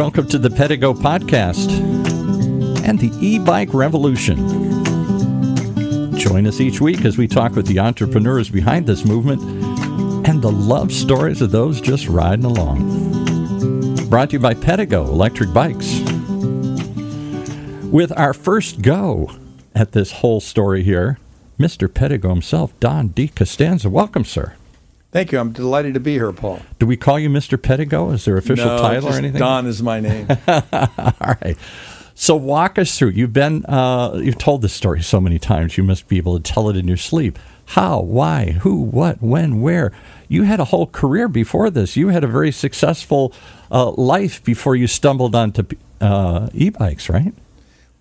Welcome to the Pedego Podcast and the eBike revolution. Join us each week as we talk with the entrepreneurs behind this movement and the love stories of those just riding along. Brought to you by Pedego Electric Bikes. With our first go at this whole story here, Mr. Pedego himself, Don DiCostanzo. Welcome, sir. Thank you. I'm delighted to be here, Paul. Do we call you Mr. Pedego? Is there official title or anything? Don is my name. All right. So walk us through. You've told this story so many times. You must be able to tell it in your sleep. How, why, who, what, when, where. You had a whole career before this. You had a very successful life before you stumbled onto e-bikes, right?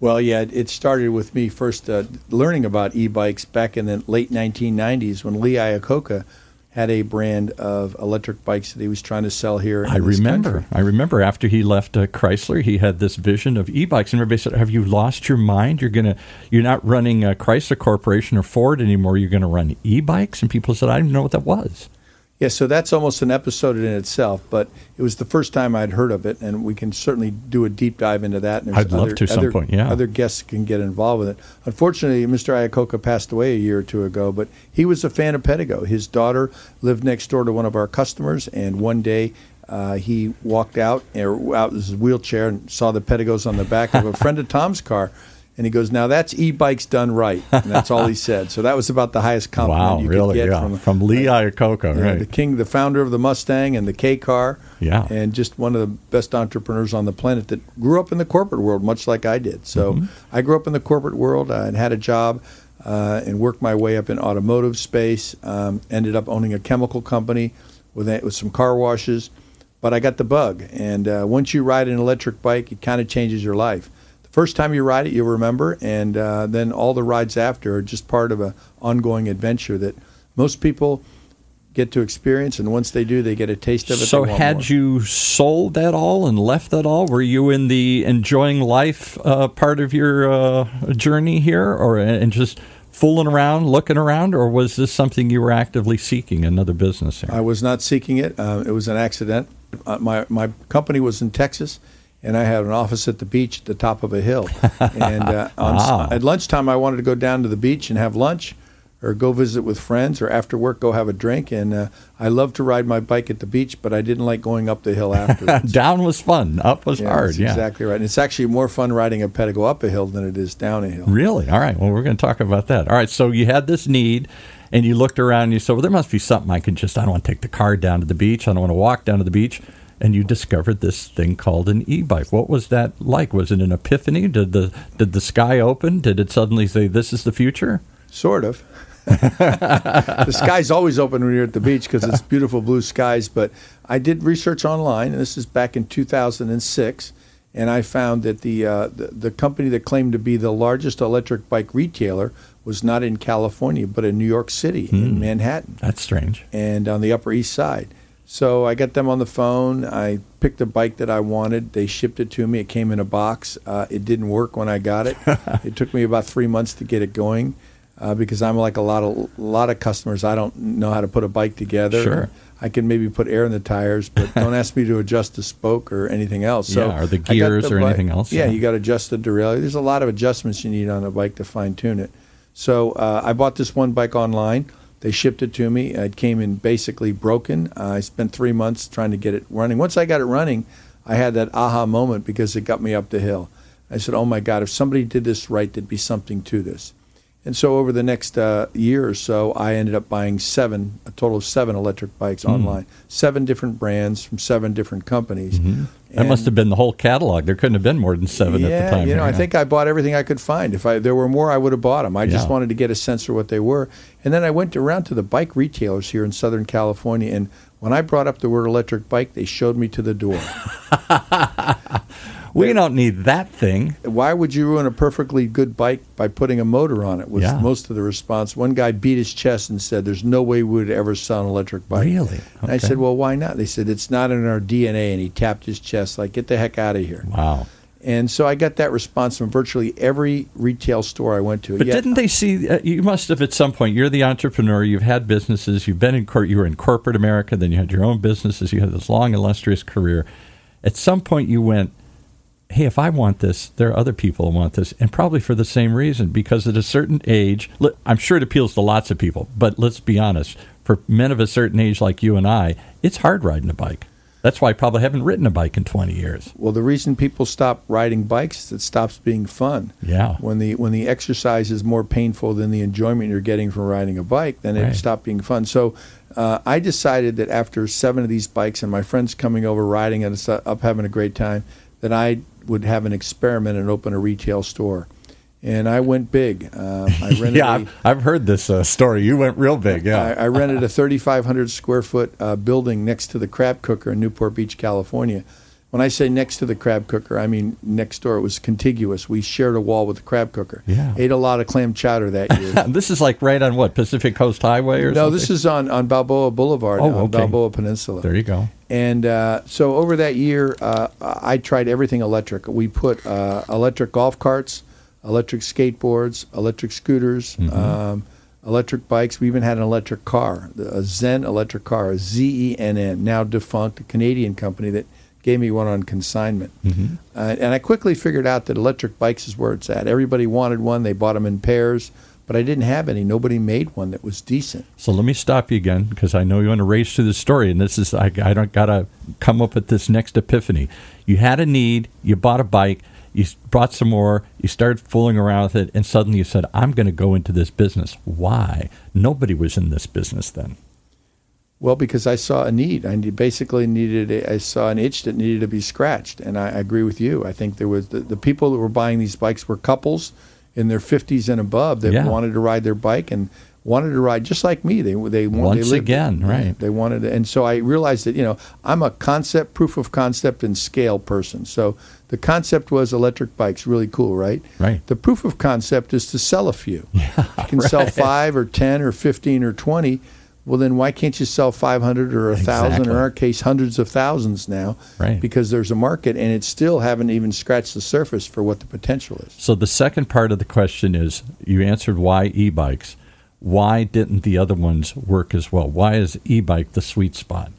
Well, yeah, it started with me first learning about e-bikes back in the late 1990s when Lee Iacocca had a brand of electric bikes that he was trying to sell here in this country. I remember after he left Chrysler, he had this vision of e-bikes, and everybody said, "Have you lost your mind? You're not running a Chrysler Corporation or Ford anymore. You're going to run e-bikes?" And people said, "I didn't know what that was." Yeah, so that's almost an episode in itself, but it was the first time I'd heard of it, and we can certainly do a deep dive into that. And I'd love to at some point, yeah. Other guests can get involved with it. Unfortunately, Mr. Iacocca passed away a year or two ago, but he was a fan of Pedego. His daughter lived next door to one of our customers, and one day he walked out in his wheelchair and saw the Pedegos on the back of a friend of Tom's car. And he goes, "Now that's e-bikes done right." And that's all he said. So that was about the highest compliment you could get from Lee Iacocca, right? The king, the founder of the Mustang and the K car, and just one of the best entrepreneurs on the planet that grew up in the corporate world, much like I did. So I grew up in the corporate world and had a job and worked my way up in automotive space. Ended up owning a chemical company with some car washes, but I got the bug. And once you ride an electric bike, it kind of changes your life. First time you ride it, you'll remember, and then all the rides after are just part of an ongoing adventure that most people get to experience, and once they do, they get a taste of it. So had you sold that all and left that all? Were you in the enjoying life part of your journey here, and just fooling around, looking around, or was this something you were actively seeking, another business here? I was not seeking it. It was an accident. My company was in Texas, and I had an office at the beach at the top of a hill. And at lunchtime, I wanted to go down to the beach and have lunch or go visit with friends, or after work, go have a drink. And I love to ride my bike at the beach, but I didn't like going up the hill afterwards. Down was fun. Up was hard. That's exactly right. And it's actually more fun riding a Pedego up a hill than it is down a hill. Really? All right. Well, we're going to talk about that. All right. So you had this need, and you looked around, and you said, well, there must be something I don't want to take the car down to the beach. I don't want to walk down to the beach. And you discovered this thing called an e-bike. What was that like? Was it an epiphany? Did the sky open? Did it suddenly say, this is the future? Sort of. The sky's always open when you're at the beach because it's beautiful blue skies. But I did research online, and this is back in 2006, and I found that the company that claimed to be the largest electric bike retailer was not in California, but in New York City, in Manhattan. That's strange. And on the Upper East Side. So I got them on the phone. I picked a bike that I wanted. They shipped it to me. It came in a box. It didn't work when I got it. It took me about 3 months to get it going because I'm like a lot of customers. I don't know how to put a bike together. Sure. I can maybe put air in the tires, but don't ask me to adjust the spoke or anything else. So or the gears or anything else. Yeah, you got to adjust the derailleur. There's a lot of adjustments you need on a bike to fine-tune it. So I bought this one bike online. They shipped it to me. It came in basically broken. I spent 3 months trying to get it running. Once I got it running, I had that aha moment because it got me up the hill. I said, oh, my God, if somebody did this right, there'd be something to this. And so over the next year or so, I ended up buying a total of 7 electric bikes online, 7 different brands from 7 different companies. That must have been the whole catalog. There couldn't have been more than 7 at the time. I think I bought everything I could find. If there were more, I would have bought them. I just wanted to get a sense for what they were. And then I went around to the bike retailers here in Southern California, and when I brought up the word electric bike, they showed me to the door. We don't need that thing. Why would you ruin a perfectly good bike by putting a motor on it, was most of the response. One guy beat his chest and said, there's no way we would ever sell an electric bike. Really? Okay. And I said, well, why not? They said, it's not in our DNA. And he tapped his chest like, get the heck out of here. Wow. And so I got that response from virtually every retail store I went to. But didn't they see, you must have at some point, you're the entrepreneur, you've had businesses, you were in corporate America, then you had your own businesses, you had this long, illustrious career. At some point you went, hey, if I want this, there are other people who want this, and probably for the same reason, because at a certain age, I'm sure it appeals to lots of people, but let's be honest, for men of a certain age like you and I, it's hard riding a bike. That's why I probably haven't ridden a bike in 20 years. Well, the reason people stop riding bikes is it stops being fun. Yeah. When the exercise is more painful than the enjoyment you're getting from riding a bike, then it stopped being fun. So I decided that after 7 of these bikes and my friends coming over riding and up having a great time, that I would have an experiment and open a retail store. And I went big. I rented I've heard this story. You went real big, yeah. I rented a 3,500 square foot building next to the crab cooker in Newport Beach, California. When I say next to the crab cooker, I mean next door. It was contiguous. We shared a wall with the crab cooker. Yeah. Ate a lot of clam chowder that year. This is like right on what, Pacific Coast Highway or something? No, this is on Balboa Boulevard, on Balboa Peninsula. There you go. And so over that year, I tried everything electric. We put electric golf carts, electric skateboards, electric scooters, electric bikes. We even had an electric car, a Zen electric car, a ZENN, now defunct, a Canadian company that gave me one on consignment. And I quickly figured out that electric bikes is where it's at. Everybody wanted one. They bought them in pairs. But I didn't have any. Nobody made one that was decent. So let me stop you again, because I know you want to race through the story, and this is I don't gotta come up with this next epiphany. You had a need, you bought a bike, you bought some more, you started fooling around with it, and suddenly you said, I'm going to go into this business. Why? Nobody was in this business then. Well, because I saw a need. I saw an itch that needed to be scratched, and I agree with you. I think there was the people that were buying these bikes were couples in their 50s and above that wanted to ride their bike and wanted to ride just like me. They once again, right? They wanted to, and so I realized that I'm a proof of concept and scale person. So the concept was electric bikes, really cool, right? Right. The proof of concept is to sell a few. You can sell 5 or 10 or 15 or 20. Well, then why can't you sell 500 or 1,000, or in our case, hundreds of thousands now? Right. Because there's a market, and it still haven't even scratched the surface for what the potential is. So the second part of the question is, you answered why e-bikes. Why didn't the other ones work as well? Why is e-bike the sweet spot?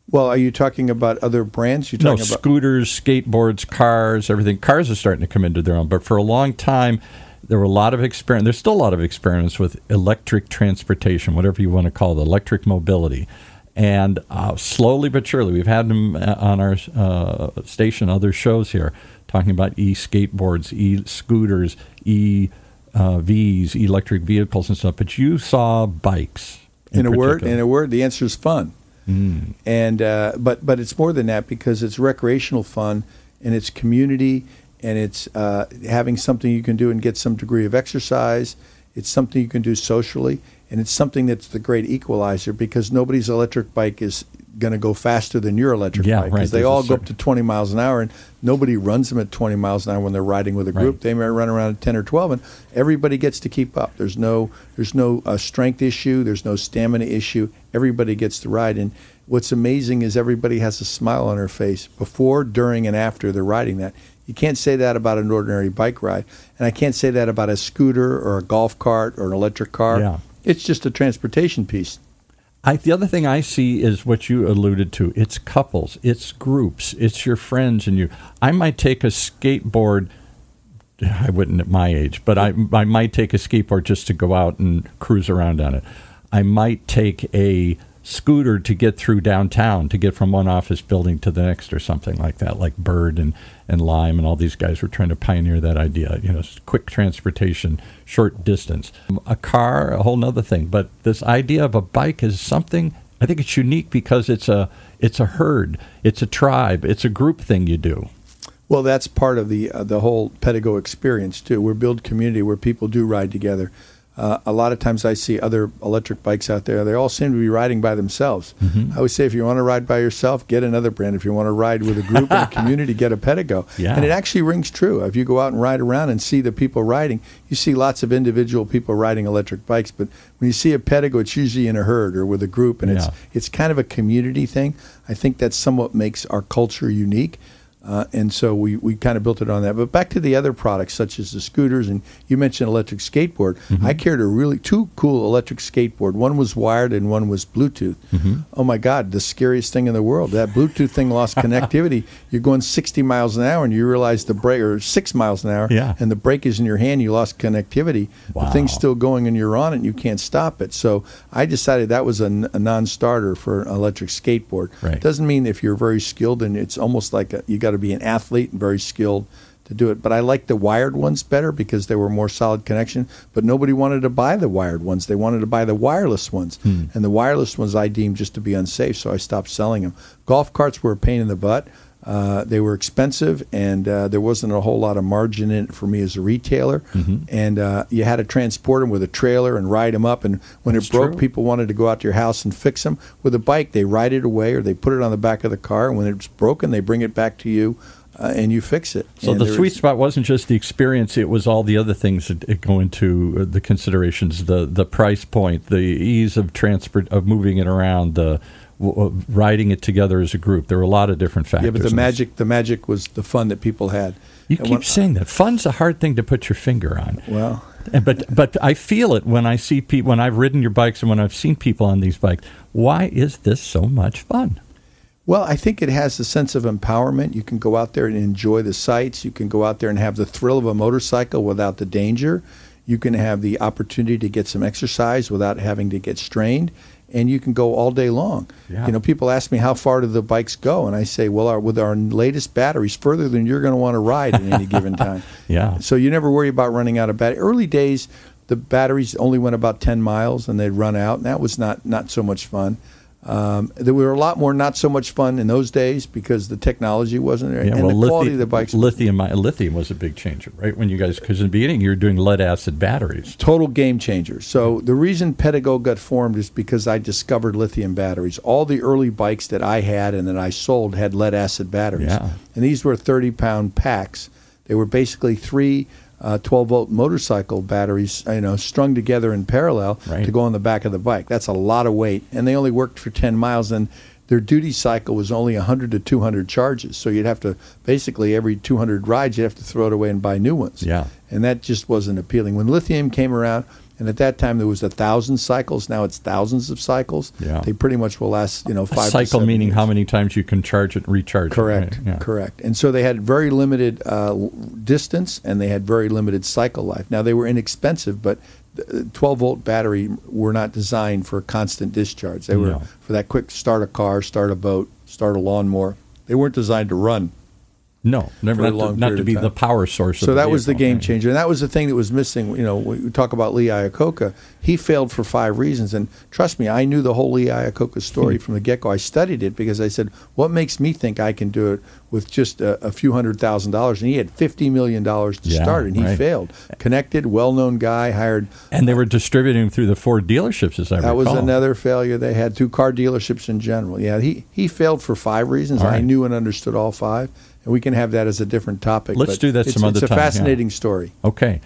Well, are you talking about other brands? No, scooters, skateboards, cars, everything. Cars are starting to come into their own, but for a long time, there were a lot of experiments. There's still a lot of experiments with electric transportation, whatever you want to call it, electric mobility. And slowly but surely, we've had them on our station, other shows here, talking about e-skateboards, e-scooters, e-Vs, electric vehicles and stuff. But you saw bikes. In a word, the answer is fun. And but it's more than that, because it's recreational fun, and it's community, and it's having something you can do and get some degree of exercise. It's something you can do socially, and it's something that's the great equalizer, because nobody's electric bike is going to go faster than your electric bike, because they all go up to 20 miles an hour, and nobody runs them at 20 miles an hour when they're riding with a group. They may run around at 10 or 12, and everybody gets to keep up. There's no strength issue. There's no stamina issue. Everybody gets to ride, and what's amazing is everybody has a smile on their face before, during, and after they're riding that. You can't say that about an ordinary bike ride, and I can't say that about a scooter or a golf cart or an electric car. Yeah. It's just a transportation piece. The other thing I see is what you alluded to. It's couples, it's groups, it's your friends and you. I might take a skateboard. I wouldn't at my age, but I might take a skateboard just to go out and cruise around on it. I might take a scooter to get through downtown, to get from one office building to the next or something like that, like Bird and Lime and all these guys were trying to pioneer that idea, quick transportation, short distance. A car, a whole nother thing. But this idea of a bike is something, I think it's unique because it's a herd, it's a tribe, it's a group thing you do. Well, that's part of the whole Pedego experience, too. We build community where people do ride together. A lot of times I see other electric bikes out there. They all seem to be riding by themselves. I always say, if you want to ride by yourself, get another brand. If you want to ride with a group and a community, get a Pedego. Yeah. And it actually rings true. If you go out and ride around and see the people riding, you see lots of individual people riding electric bikes. But when you see a Pedego, it's usually in a herd or with a group. And it's kind of a community thing. I think that somewhat makes our culture unique. And so we kind of built it on that. But back to the other products, such as the scooters, and you mentioned electric skateboard. I carried two cool electric skateboard. One was wired and one was Bluetooth. Oh, my God, the scariest thing in the world. That Bluetooth thing lost connectivity. You're going 60 miles an hour, and you realize the brake, or 6 miles an hour, and the brake is in your hand. You lost connectivity. Wow. The thing's still going, and you're on it, and you can't stop it. So I decided that was a non-starter for an electric skateboard. Right. Doesn't mean if you're very skilled, and it's almost like you got to be an athlete and very skilled to do it. But I like the wired ones better because they were more solid connection. But nobody wanted to buy the wired ones. They wanted to buy the wireless ones. And the wireless ones I deemed just to be unsafe, so I stopped selling them. Golf carts were a pain in the butt. They were expensive, and there wasn't a whole lot of margin in it for me as a retailer. And you had to transport them with a trailer and ride them up. And when it broke, people wanted to go out to your house and fix them. With a bike, they ride it away or they put it on the back of the car. And when it's broken, they bring it back to you. And you fix it. So the sweet spot wasn't just the experience; it was all the other things that go into the considerations: the price point, the ease of transport, of moving it around, the riding it together as a group. There were a lot of different factors. Yeah, but the magic was the fun that people had. You keep saying that fun's a hard thing to put your finger on. Well, but I feel it when I see people, when I've ridden your bikes and when I've seen people on these bikes. Why is this so much fun? Well, I think it has a sense of empowerment. You can go out there and enjoy the sights. You can go out there and have the thrill of a motorcycle without the danger. You can have the opportunity to get some exercise without having to get strained. And you can go all day long. Yeah. You know, people ask me, how far do the bikes go? And I say, well, with our latest batteries, further than you're going to want to ride at any given time. Yeah. So you never worry about running out of battery. Early days, the batteries only went about 10 miles, and they'd run out, and that was not so much fun. There were a lot more not so much fun in those days because the technology wasn't there, and the quality of the bikes. Lithium was a big changer, right? When you guys, because in the beginning you were doing lead acid batteries. Total game changer. So the reason Pedego got formed is because I discovered lithium batteries. All the early bikes that I had and that I sold had lead acid batteries, and these were 30-pound packs. They were basically three 12-volt motorcycle batteries, strung together in parallel to go on the back of the bike. That's a lot of weight, and they only worked for 10 miles, and their duty cycle was only 100 to 200 charges. So you'd have to, basically every 200 rides, you'd have to throw it away and buy new ones. Yeah. And that just wasn't appealing. When lithium came around, and at that time there was 1,000 cycles, now it's thousands of cycles. Yeah. They pretty much will last, 5 to 7 cycle meaning years. how many times you can charge it and recharge Correct, it. Right? Yeah. Correct. And so they had very limited distance, and they had very limited cycle life. Now, they were inexpensive, but 12-volt battery were not designed for constant discharge. They were for that quick start a car, start a boat, start a lawnmower. They weren't designed to run. No, never, not to be the power source. So that was the game changer, and that was the thing that was missing. We talk about Lee Iacocca. He failed for 5 reasons, and trust me, I knew the whole Lee Iacocca story from the get-go. I studied it because I said, what makes me think I can do it with just a few $100,000? And he had $50 million to start, and he failed. Connected, well-known guy, hired. And they were distributing through the Ford dealerships, as I recall. That was another failure they had, through car dealerships in general. Yeah, he failed for 5 reasons. Right. I knew and understood all 5. And we can have that as a different topic. Let's do that some other time. It's a fascinating story. Okay.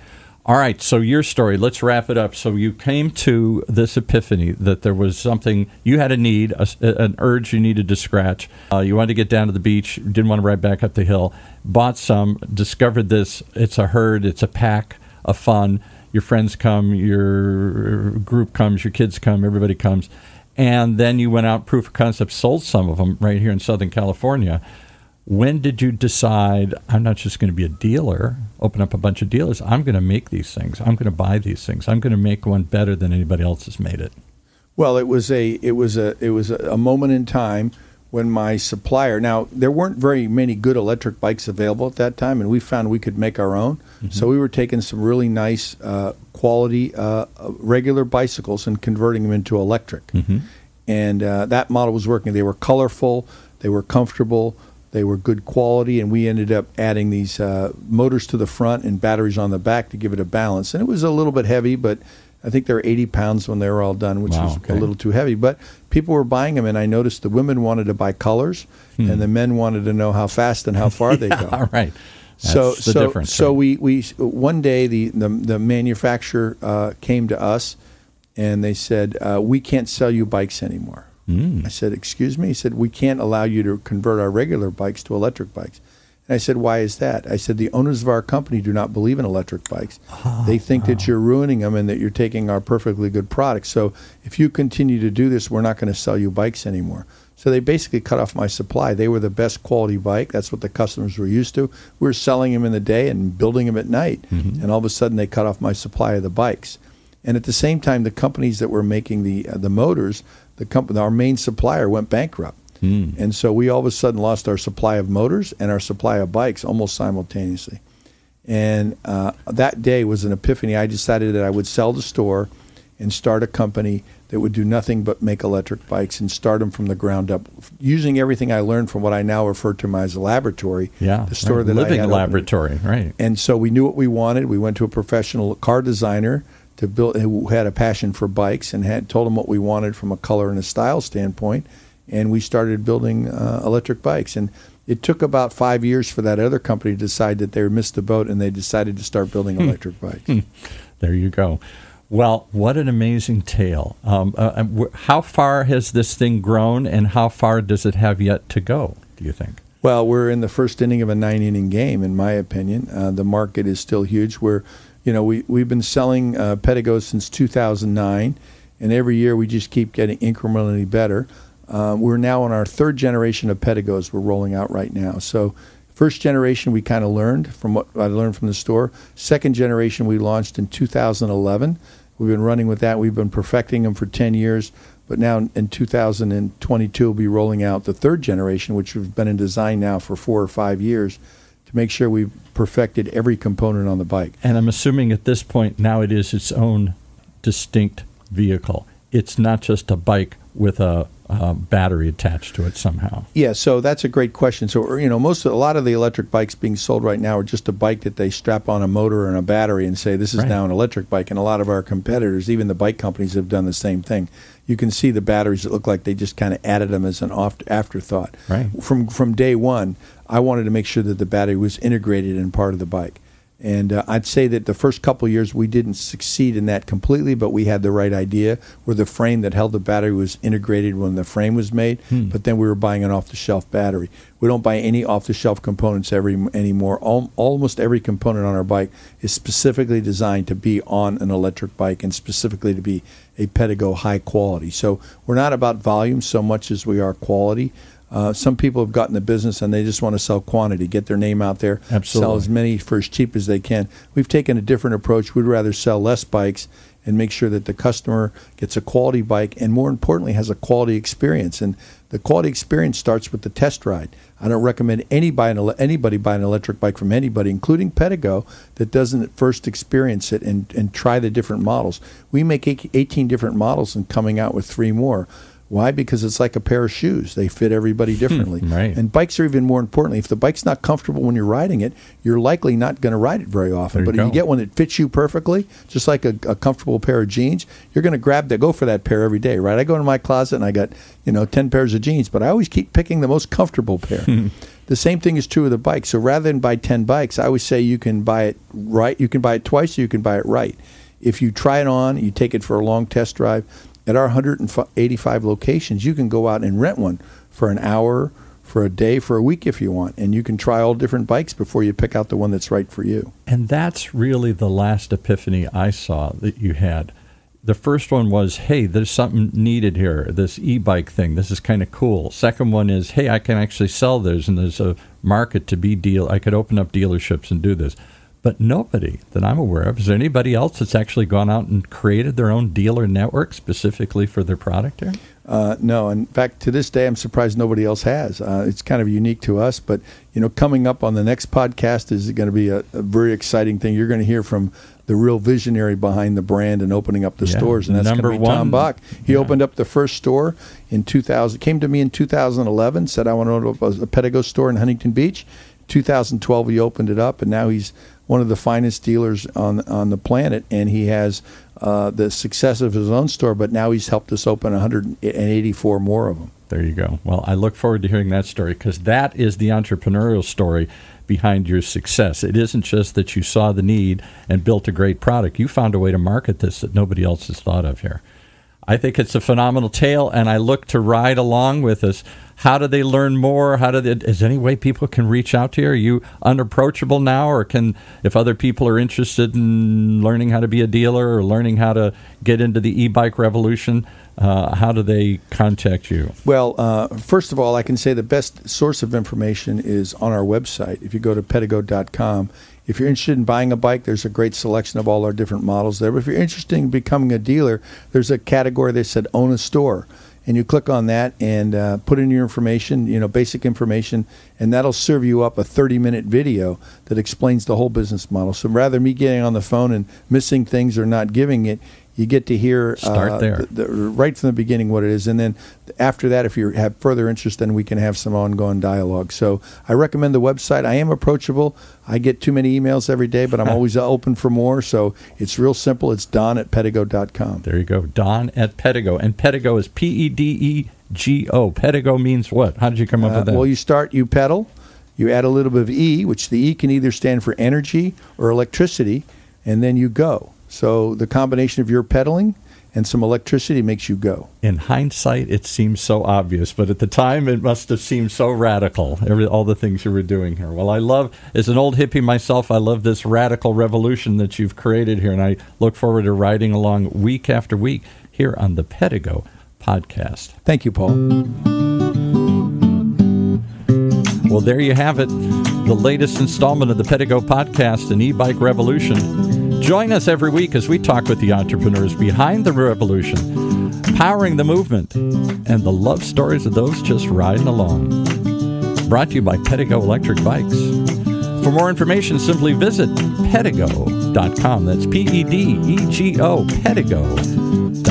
All right. So your story, let's wrap it up. So you came to this epiphany that there was something, you had a need, an urge you needed to scratch. You wanted to get down to the beach, didn't want to ride back up the hill, bought some, discovered this. It's a herd, it's a pack of fun. Your friends come, your group comes, your kids come, everybody comes. And then you went out, proof of concept, sold some of them right here in Southern California. When did you decide, I'm not just going to be a dealer, open up a bunch of dealers, I'm going to make these things, I'm going to buy these things, I'm going to make one better than anybody else has made it? Well, it was a moment in time when my supplier, now there weren't very many good electric bikes available at that time, and we found we could make our own. Mm-hmm. So we were taking some really nice quality regular bicycles and converting them into electric. Mm-hmm. And that model was working. They were colorful, they were comfortable, they were good quality, and we ended up adding these motors to the front and batteries on the back to give it a balance. And it was a little bit heavy, but I think they were 80 pounds when they were all done, which was a little too heavy. But people were buying them, and I noticed the women wanted to buy colors, and the men wanted to know how fast and how far they go. All right. That's the difference. So we one day the manufacturer came to us, and they said, we can't sell you bikes anymore. I said, excuse me? He said, we can't allow you to convert our regular bikes to electric bikes. And I said, why is that? I said, the owners of our company do not believe in electric bikes. They think that you're ruining them and that you're taking our perfectly good product. So if you continue to do this, we're not going to sell you bikes anymore. So they basically cut off my supply. They were the best quality bike. That's what the customers were used to. We were selling them in the day and building them at night. Mm-hmm. And all of a sudden, they cut off my supply of the bikes. And at the same time, the companies that were making the motors, our main supplier went bankrupt. And so we all of a sudden lost our supply of motors and our supply of bikes almost simultaneously. And that day was an epiphany. I decided that I would sell the store and start a company that would do nothing but make electric bikes and start them from the ground up, using everything I learned from what I now refer to as a laboratory. Yeah, the store that living I had laboratory, opened. Right. And so we knew what we wanted. We went to a professional car designer to build, who had a passion for bikes, and told him what we wanted from a color and a style standpoint. And we started building electric bikes. And it took about 5 years for that other company to decide that they missed the boat, and they decided to start building electric bikes. There you go. Well, what an amazing tale. How far has this thing grown, and how far does it have yet to go, do you think? Well, we're in the first inning of a 9-inning game, in my opinion. The market is still huge. We've been selling Pedego since 2009, and every year we just keep getting incrementally better. We're now on our third generation of Pedegos we're rolling out right now. So first generation we kind of learned from what I learned from the store. Second generation we launched in 2011. We've been running with that. We've been perfecting them for 10 years. But now in 2022 we'll be rolling out the third generation, which has been in design now for 4 or 5 years, to make sure we've perfected every component on the bike. And I'm assuming at this point now it is its own distinct vehicle. It's not just a bike with a battery attached to it somehow. Yeah, so that's a great question. So, a lot of the electric bikes being sold right now are just a bike that they strap on a motor and a battery and say, this is now an electric bike. And a lot of our competitors, even the bike companies, have done the same thing. You can see the batteries that look like they just kind of added them as an afterthought. Right. From day one, I wanted to make sure that the battery was integrated in part of the bike. And I'd say that the first couple of years we didn't succeed in that completely, but we had the right idea where the frame that held the battery was integrated when the frame was made, but then we were buying an off-the-shelf battery. We don't buy any off-the-shelf components anymore. Almost every component on our bike is specifically designed to be on an electric bike and specifically to be a Pedego high quality. So we're not about volume so much as we are quality. Some people have gotten the business and they just want to sell quantity, get their name out there, sell as many for as cheap as they can. We've taken a different approach. We'd rather sell less bikes and make sure that the customer gets a quality bike and, more importantly, has a quality experience. And the quality experience starts with the test ride. I don't recommend anybody buy an electric bike from anybody, including Pedego, that doesn't first experience it and try the different models. We make 18 different models and coming out with 3 more. Why? Because it's like a pair of shoes. They fit everybody differently. Right. And bikes are even more importantly. If the bike's not comfortable when you're riding it, you're likely not going to ride it very often. But if you get one that fits you perfectly, just like a comfortable pair of jeans, you're going to go for that pair every day, right? I go into my closet and I got 10 pairs of jeans, but I always keep picking the most comfortable pair. The same thing is true with the bike. So rather than buy 10 bikes, I always say you can buy it right. You can buy it twice or you can buy it right. If you try it on, you take it for a long test drive. At our 185 locations, you can go out and rent one for an hour, for a day, for a week if you want. And you can try all different bikes before you pick out the one that's right for you. And that's really the last epiphany I saw that you had. The first one was, hey, there's something needed here, this e-bike thing. This is kind of cool. Second one is, hey, I can actually sell those, and there's a market to be I could open up dealerships and do this. But nobody that I'm aware of, is there anybody else that's actually gone out and created their own dealer network specifically for their product here? No. In fact, to this day, I'm surprised nobody else has. It's kind of unique to us. But, coming up on the next podcast is going to be a very exciting thing. You're going to hear from the real visionary behind the brand and opening up the stores. And that's going to be Tom Bach. He opened up the first store in 2000, came to me in 2011, said, I want to open a Pedego store in Huntington Beach. 2012, he opened it up, and now he's one of the finest dealers on the planet, and he has the success of his own store, but now he's helped us open 184 more of them. There you go. Well, I look forward to hearing that story, because that is the entrepreneurial story behind your success. It isn't just that you saw the need and built a great product. You found a way to market this that nobody else has thought of here. I think it's a phenomenal tale, and I look to ride along with us. How do they learn more? Is there any way people can reach out to you? Are you unapproachable now, or if other people are interested in learning how to be a dealer or learning how to get into the e-bike revolution, how do they contact you? Well, first of all, I can say the best source of information is on our website. If you go to Pedego.com, if you're interested in buying a bike, there's a great selection of all our different models there. But if you're interested in becoming a dealer, there's a category that said Own a Store. And you click on that and put in your information, basic information, and that'll serve you up a 30-minute video that explains the whole business model. So rather than me getting on the phone and missing things or not giving it, you get to hear Start there. Right from the beginning what it is. And then after that, if you have further interest, then we can have some ongoing dialogue. So I recommend the website. I am approachable. I get too many emails every day, but I'm always open for more. So it's real simple. It's don@pedego.com. There you go, Don at Pedego. And Pedego is Pedego. Pedego means what? How did you come up with that? Well, you pedal. You add a little bit of E, which the E can either stand for energy or electricity, and then you go. So the combination of your pedaling and some electricity makes you go. In hindsight, it seems so obvious, but at the time, it must have seemed so radical, all the things you were doing here. Well, as an old hippie myself, I love this radical revolution that you've created here, and I look forward to riding along week after week here on the Pedego Podcast. Thank you, Paul. Well, there you have it, the latest installment of the Pedego Podcast, an e-bike revolution. Join us every week as we talk with the entrepreneurs behind the revolution, powering the movement, and the love stories of those just riding along. Brought to you by Pedego Electric Bikes. For more information, simply visit Pedego.com. That's Pedego, Pedego.com.